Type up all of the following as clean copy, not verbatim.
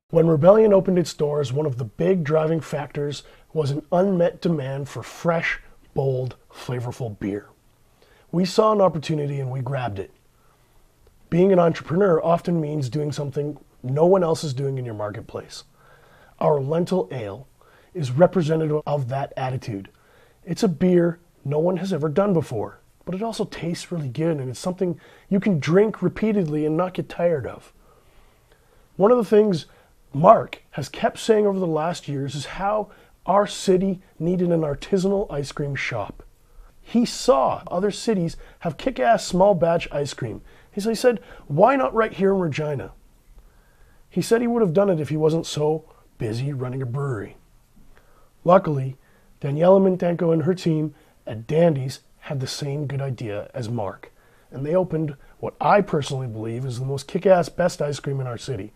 When Rebellion opened its doors, one of the big driving factors was an unmet demand for fresh, bold, flavorful beer. We saw an opportunity and we grabbed it. Being an entrepreneur often means doing something no one else is doing in your marketplace. Our lentil ale is representative of that attitude. It's a beer no one has ever done before, but it also tastes really good, and it's something you can drink repeatedly and not get tired of. One of the things Mark has kept saying over the last years is how our city needed an artisanal ice cream shop. He saw other cities have kick-ass small batch ice cream. He said, why not right here in Regina? He said he would have done it if he wasn't so busy running a brewery. Luckily, Daniela Mintenko and her team at Dandy's had the same good idea as Mark, and they opened what I personally believe is the most kick-ass best ice cream in our city.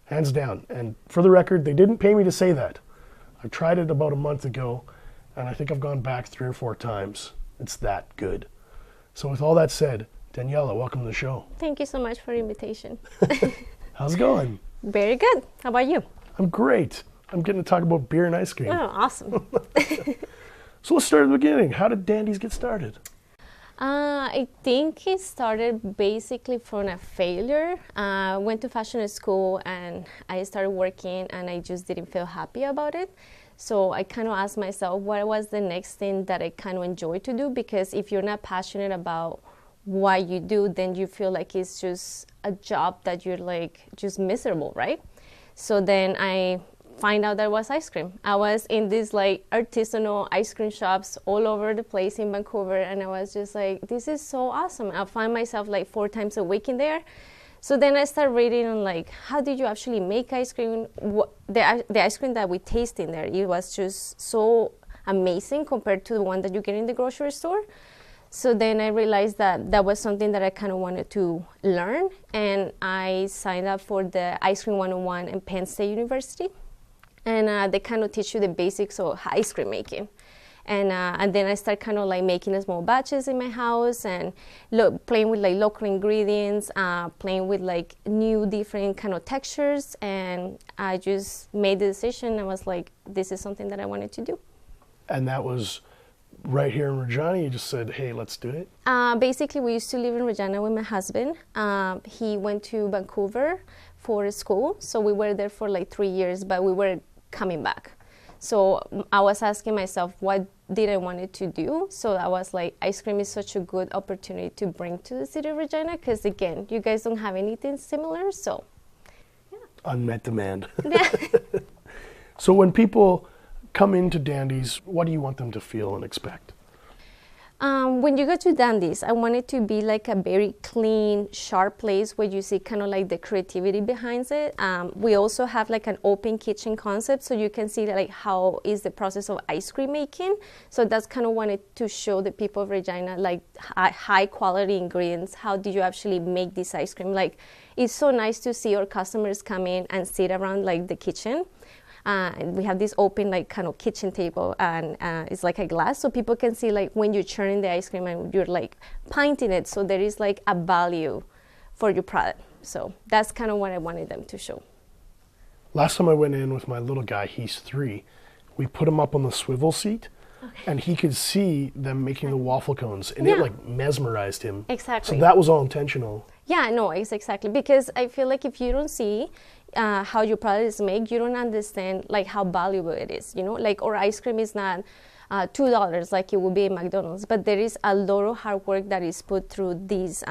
Hands down. And for the record, they didn't pay me to say that. I tried it about a month ago, and I think I've gone back 3 or 4 times. It's that good. So with all that said, Daniela, welcome to the show. Thank you so much for the invitation. How's it going? Very good. How about you? I'm great. I'm getting to talk about beer and ice cream. Oh, awesome. So let's start at the beginning. How did Dandy's get started? I think it started basically from a failure. I went to fashion school and I started working and I just didn't feel happy about it. So I kind of asked myself what was the next thing that I kind of enjoy to do, because if you're not passionate about what you do, then you feel like it's just a job that you're like just miserable, right? So then I find out there was ice cream. I was in these like artisanal ice cream shops all over the place in Vancouver, and I was just like, this is so awesome. I find myself like 4 times a week in there. So then I started reading on like, how did you actually make ice cream? The ice cream that we taste in there, it was just so amazing compared to the one that you get in the grocery store. So then I realized that that was something that I kind of wanted to learn, and I signed up for the Ice Cream 101 at Penn State University. And they kind of teach you the basics of ice cream making. And then I start kind of like making small batches in my house and playing with like local ingredients, playing with like new different kind of textures. And I just made the decision. I was like, this is something that I wanted to do. And that was right here in Regina? You just said, hey, let's do it? Basically, we used to live in Regina with my husband. He went to Vancouver for school. So we were there for like 3 years, but we were coming back. So I was asking myself, what did I want to do? So I was like, ice cream is such a good opportunity to bring to the city of Regina, because again, you guys don't have anything similar, so yeah. Unmet demand. Yeah. So when people come into Dandy's, what do you want them to feel and expect? When you go to Dandy's, I want it to be like a very clean, sharp place where you see kind of like the creativity behind it. We also have like an open kitchen concept, so you can see like how is the process of ice cream making. So that's kind of wanted to show the people of Regina like high quality ingredients. How do you actually make this ice cream? Like, it's so nice to see our customers come in and sit around like the kitchen. And we have this open like kind of kitchen table, and it's like a glass, so people can see like when you're churning the ice cream and you're like pinting it, so there is like a value for your product. So that's kind of what I wanted them to show. Last time I went in with my little guy, he's 3, we put him up on the swivel seat. Okay. And he could see them making the waffle cones, and it like mesmerized him. Exactly. So that was all intentional. Yeah, no, it's exactly, because I feel like if you don't see how your product is made, you don't understand like how valuable it is. You know, like our ice cream is not $2 like it would be in McDonald's, but there is a lot of hard work that is put through these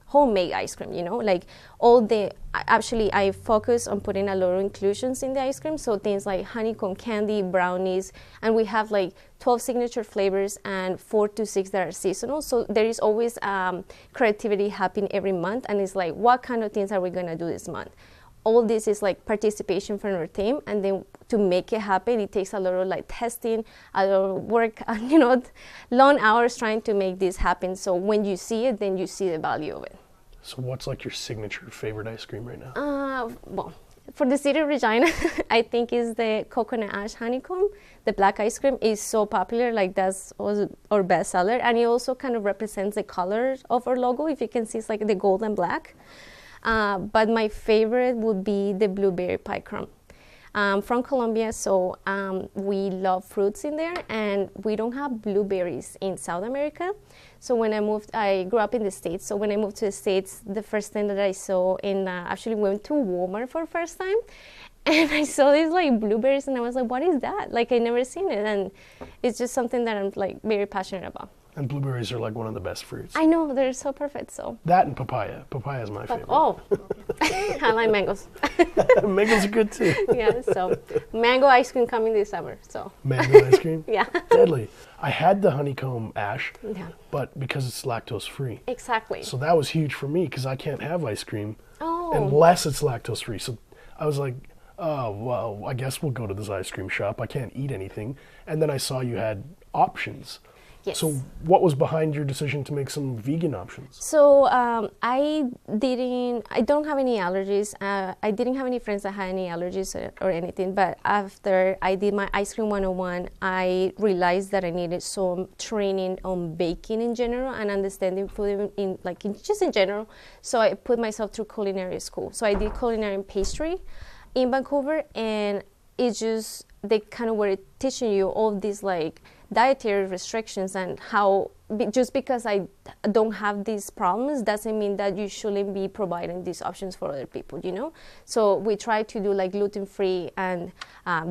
homemade ice cream. You know, like I focus on putting a lot of inclusions in the ice cream, so things like honeycomb candy, brownies, and we have like 12 signature flavors and 4 to 6 that are seasonal. So there is always creativity happening every month, and it's like, what kind of things are we gonna do this month? All this is like participation from our team, and then to make it happen, it takes a lot of like testing, a lot of work, you know, long hours trying to make this happen. So when you see it, then you see the value of it. So what's like your signature favorite ice cream right now? Well, For the city of Regina, I think is the coconut ash honeycomb. The black ice cream is so popular, like that's our best seller. And it also kind of represents the color of our logo. If you can see, it's like the gold and black. But my favorite would be the blueberry pie crumb. From Colombia, so we love fruits in there, and we don't have blueberries in South America. So when I moved, I grew up in the States. So when I moved to the States, the first thing that I saw actually went to Walmart for the first time, and I saw these like blueberries, and I was like, what is that? Like, I never seen it, and it's just something that I'm like very passionate about. And blueberries are like one of the best fruits. I know, they're so perfect, so. That and papaya. Papaya is my favorite. Oh, I like mangoes. Mangoes are good too. Yeah, so mango ice cream coming this summer, so. Mango ice cream? Yeah. Deadly. I had the honeycomb ash, Yeah. but because it's lactose free. Exactly. So that was huge for me because I can't have ice cream Oh. unless it's lactose free. So I was like, oh, well, I guess we'll go to this ice cream shop. I can't eat anything. And then I saw you had options. Yes. So what was behind your decision to make some vegan options? So I don't have any allergies. I didn't have any friends that had any allergies or anything, but after I did my ice cream 101, I realized that I needed some training on baking in general and understanding food just in general. So I put myself through culinary school. So I did culinary and pastry in Vancouver, and it's just, they kind of were teaching you all these like dietary restrictions and how just because I don't have these problems doesn't mean that you shouldn't be providing these options for other people, you know? So we try to do like gluten-free and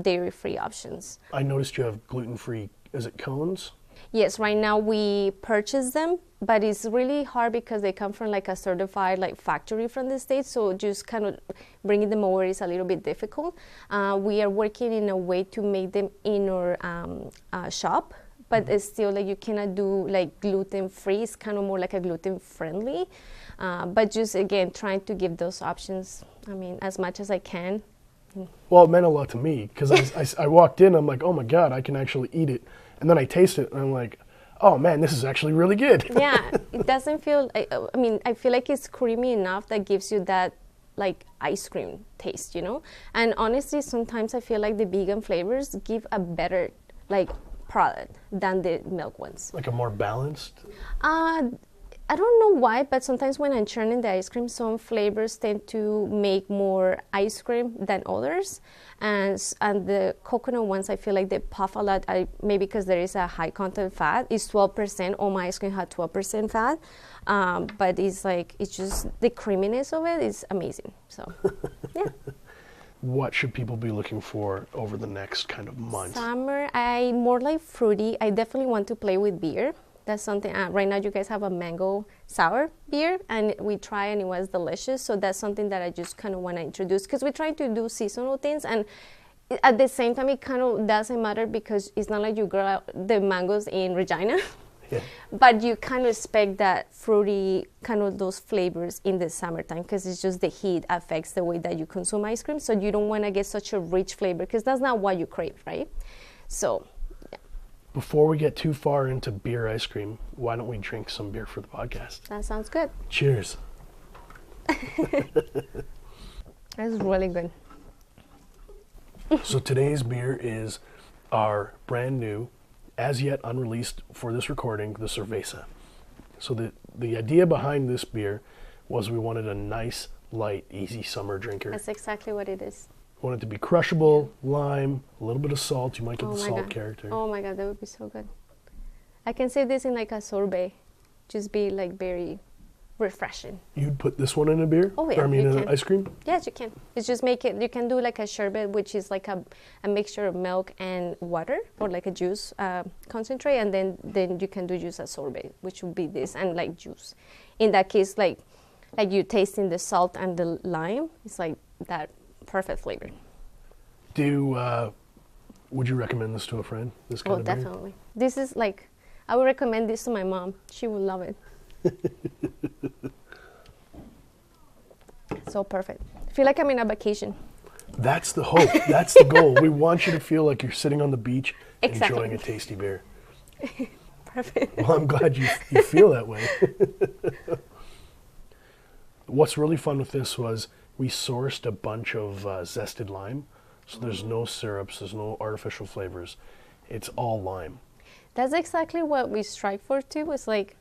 dairy-free options. I noticed you have gluten-free, is it cones? Yes, right now we purchase them, but it's really hard because they come from like a certified like factory from the States, so just kind of bringing them over is a little bit difficult. We are working in a way to make them in our shop, but it's still like you cannot do like gluten-free. It's kind of more like a gluten-friendly, but just again trying to give those options, I mean, as much as I can. Well, it meant a lot to me because I walked in, I'm like, oh my God, I can actually eat it. And then I taste it, and I'm like, oh man, this is actually really good. Yeah, it doesn't feel, I mean, I feel like it's creamy enough that gives you that like ice cream taste, you know? And honestly, sometimes I feel like the vegan flavors give a better like product than the milk ones. Like a more balanced? I don't know why, but sometimes when I'm churning the ice cream, some flavors tend to make more ice cream than others. And the coconut ones, I feel like they puff a lot, maybe because there is a high content fat. It's 12%, all my ice cream had 12% fat. But it's like, it's just, the creaminess of it is amazing. So, yeah. What should people be looking for over the next kind of month? Summer, I more like fruity. I definitely want to play with beer. That's something, right now you guys have a mango sour beer, and we tried and it was delicious. So that's something that I just kind of want to introduce, because we try to do seasonal things, and at the same time it kind of doesn't matter because it's not like you grow out the mangoes in Regina. Yeah. But you kind of expect that fruity, kind of those flavors in the summertime, because it's just the heat affects the way that you consume ice cream. So you don't want to get such a rich flavor, because that's not what you crave, right? So, yeah. Before we get too far into beer ice cream, why don't we drink some beer for the podcast? That sounds good. Cheers. That's really good. So today's beer is our brand new, as yet unreleased for this recording, the Cerveza. So the idea behind this beer was we wanted a nice, light, easy summer drinker. That's exactly what it is. We want it to be crushable, lime, a little bit of salt. You might get the salt character. Oh my God, that would be so good. I can say this in like a sorbet. Just be like very refreshing. You'd put this one in a beer? Oh yeah, Or, I mean, in an ice cream? Yes, you can. It's just make it, you can do like a sherbet, which is like a mixture of milk and water, or like a juice concentrate, and then you can do just a sorbet, which would be this, and like juice. In that case, like you tasting the salt and the lime, it's like that perfect flavor. Would you recommend this to a friend, this kind of beer? Definitely. This is like, I would recommend this to my mom. She would love it. So perfect. I feel like I'm in a vacation. That's the hope. That's the goal. We want you to feel like you're sitting on the beach enjoying a tasty beer. Perfect. Well, I'm glad you feel that way. What's really fun with this was we sourced a bunch of zested lime. So there's no syrups, there's no artificial flavors. It's all lime. That's exactly what we strive for too. It's like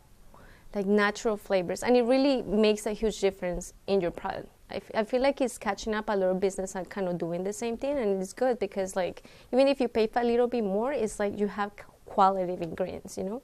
natural flavors, and it really makes a huge difference in your product. I feel like it's catching up. A lot of business are kind of doing the same thing, and it's good because like even if you pay for a little bit more, it's like you have quality of ingredients, you know.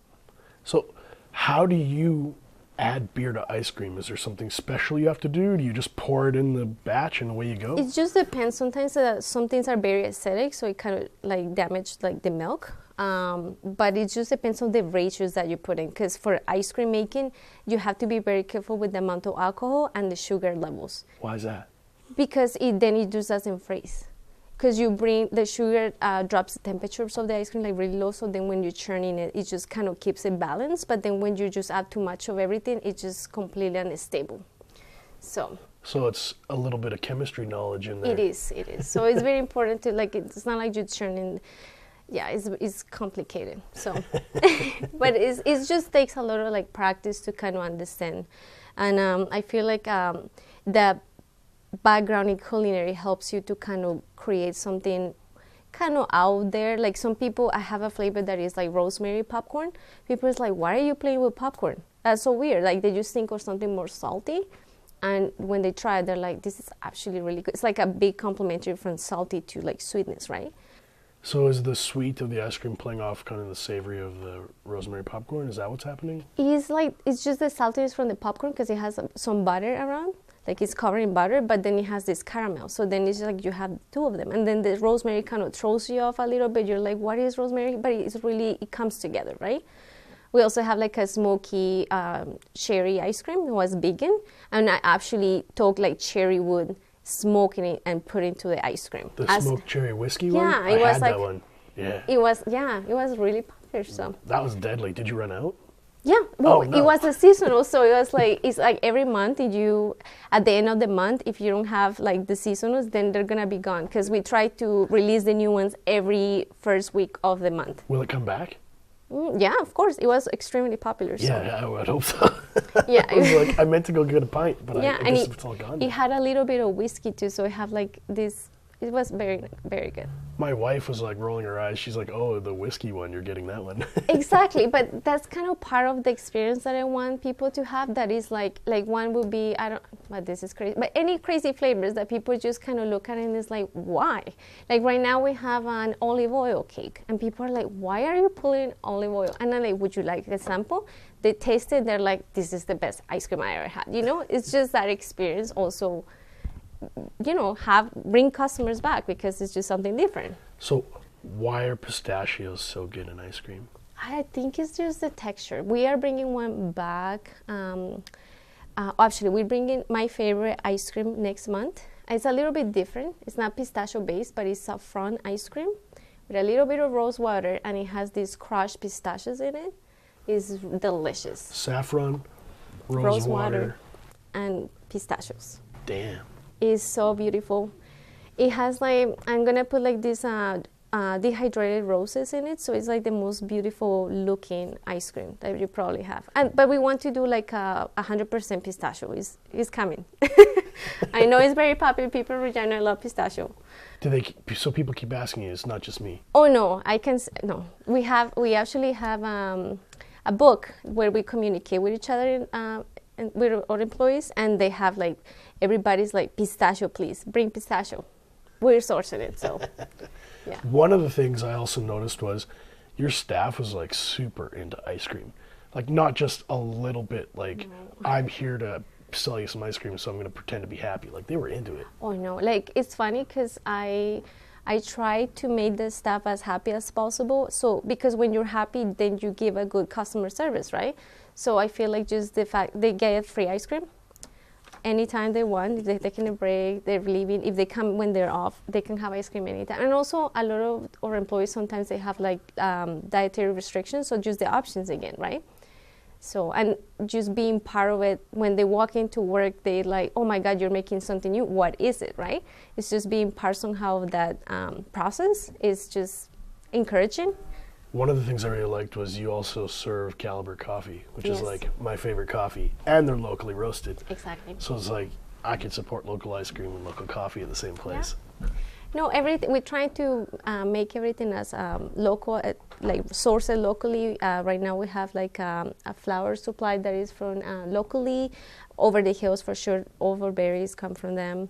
So how do you add beer to ice cream? Is there something special you have to do? Do you just pour it in the batch and away you go? It just depends. Sometimes some things are very acidic, so it kind of like damage like the milk. But it just depends on the ratios that you put in. Because for ice cream making, you have to be very careful with the amount of alcohol and the sugar levels. Why is that? Because then it just doesn't freeze. Because you bring the sugar drops the temperatures of the ice cream like really low, so then when you're churning it, it just kind of keeps it balanced. But then when you just add too much of everything, it's just completely unstable. So it's a little bit of chemistry knowledge in there. It is. So it's very important to like. It's not like you're churning. Yeah, it's complicated. So, but it just takes a lot of like practice to kind of understand, and I feel like the background in culinary helps you to kind of create something kind of out there. Like some people, I have a flavor that is like rosemary popcorn. People is like, why are you playing with popcorn? That's so weird. Like they just think of something more salty, and when they try it, they're like, this is actually really good. It's like a big complementary from salty to like sweetness, right? So is the sweet of the ice cream playing off kind of the savory of the rosemary popcorn? Is that what's happening? It's just the saltiness from the popcorn because it has some butter around. Like it's covered in butter, but then it has this caramel. So then it's like you have two of them. And then the rosemary kind of throws you off a little bit. You're like, what is rosemary? But it comes together, right? We also have like a smoky cherry ice cream. It was vegan. And I actually took like cherry wood, smoking it and put it into the ice cream. The smoked cherry whiskey one? Yeah, I had that one. Yeah. It was really popular. So that was deadly. Did you run out? Yeah, well, no. It was a seasonal, so it was like, it's like every month, at the end of the month, if you don't have like the seasonals, then they're gonna be gone, because we try to release the new ones every first week of the month. Will it come back? Yeah, of course. It was extremely popular. So. Yeah, I would hope so. Yeah. I was like, I meant to go get a pint, but yeah, I guess it's all gone. It had a little bit of whiskey too, so it had like this. It was very, very good. My wife was like rolling her eyes. She's like, oh, the whiskey one, you're getting that one. Exactly, but that's kind of part of the experience that I want people to have. That is like one would be, but this is crazy, but any crazy flavors that people just kind of look at it and it's like, why? Like right now we have an olive oil cake and people are like, why are you pulling olive oil? And I'm like, would you like a sample? They taste it, they're like, this is the best ice cream I ever had. You know, it's just that experience also. You know, bring customers back because it's just something different. So why are pistachios so good in ice cream? I think it's just the texture. We are bringing one back. Actually, we're bringing my favorite ice cream next month. It's a little bit different. It's not pistachio based, but it's saffron ice cream with a little bit of rose water, and it has these crushed pistachios in it. It's delicious. Saffron, rose water, and pistachios. Damn. Is so beautiful. It has like, I'm gonna put like this dehydrated roses in it, so it's like the most beautiful looking ice cream that you probably have. But we want to do like 100% pistachio. Is coming. I know it's very popular. People in Regina love pistachio. So people keep asking you. It's not just me. Oh no, no. We actually have a book where we communicate with each other. And with our employees, and they have like, everybody's like, pistachio, please, bring pistachio. We're sourcing it, so, yeah. One of the things I also noticed was your staff was like super into ice cream. Like not just a little bit, like, I'm here to sell you some ice cream, so I'm going to pretend to be happy. Like they were into it. Oh no, like it's funny because I try to make the staff as happy as possible. So, because when you're happy, then you give a good customer service, right? So I feel like just the fact they get free ice cream anytime they want. If they're taking a break, they're leaving. If they come when they're off, they can have ice cream anytime. And also a lot of our employees, sometimes they have like dietary restrictions, so just the options again, right? So, and just being part of it, when they walk into work, they like, oh my God, you're making something new. What is it, right? It's just being part somehow of that process is just encouraging. One of the things I really liked was you also serve Caliber coffee, which is like my favorite coffee, and they're locally roasted. Exactly. So it's like, I could support local ice cream and local coffee at the same place. No, everything we try to make everything as local, like sourced locally. Right now we have like a flower supply that is from locally. Over the hills for sure, overberries come from them.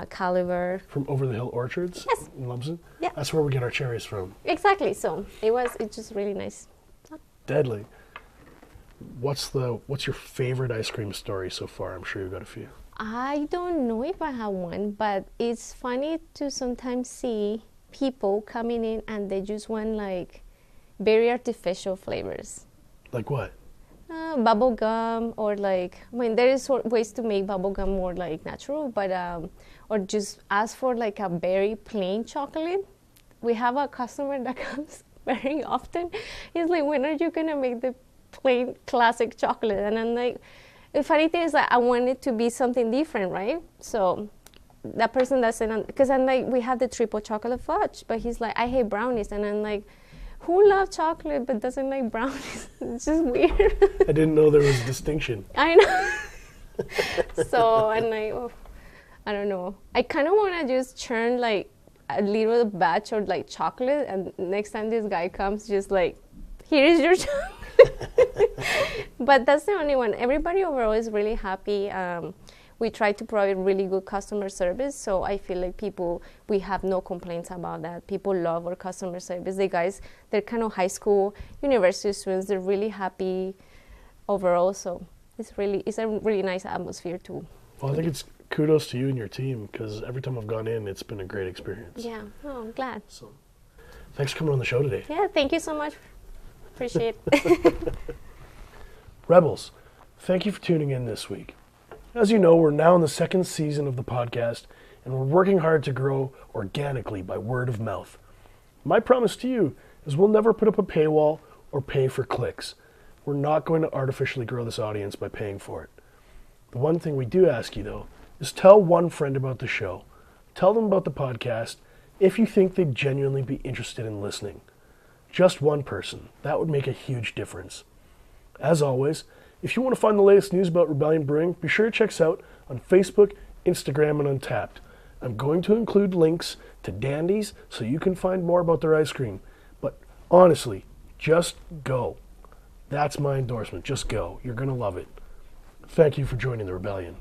Caliber. From Over the Hill Orchards in Lumsden? Yeah. That's where we get our cherries from. Exactly. So it's just really nice. Deadly. What's your favorite ice cream story so far? I'm sure you've got a few. I don't know if I have one, but it's funny to sometimes see people coming in and they just want like very artificial flavors. Like what? Bubble gum, or like, I mean, there is ways to make bubble gum more like natural, but or just ask for like a very plain chocolate. We have a customer that comes very often. He's like, when are you gonna make the plain classic chocolate? And I'm like, the funny thing is that I want it to be something different, right? So that person doesn't, because I'm like, we have the triple chocolate fudge, but he's like, I hate brownies, and I'm like, who loves chocolate but doesn't like brownies? It's just weird. I didn't know there was a distinction. I know. So, and I don't know. I kind of want to just churn like a little batch of like chocolate, and next time this guy comes, just like, here is your chocolate. But that's the only one. Everybody overall is really happy. We try to provide really good customer service, so I feel like we have no complaints about that. People love our customer service. The guys, they're kind of high school, university students. They're really happy overall, so it's a really nice atmosphere too. Well, I think it's kudos to you and your team, because every time I've gone in, it's been a great experience. Yeah, I'm glad. So, thanks for coming on the show today. Yeah, thank you so much. Appreciate it. Rebels, thank you for tuning in this week. As you know, we're now in the second season of the podcast, and we're working hard to grow organically by word of mouth. My promise to you is we'll never put up a paywall or pay for clicks. We're not going to artificially grow this audience by paying for it. The one thing we do ask you, though, is tell one friend about the show. Tell them about the podcast if you think they'd genuinely be interested in listening. Just one person. That would make a huge difference. As always, if you want to find the latest news about Rebellion Brewing, be sure to check us out on Facebook, Instagram, and Untapped. I'm going to include links to Dandy's so you can find more about their ice cream. But honestly, just go. That's my endorsement. Just go. You're going to love it. Thank you for joining the Rebellion.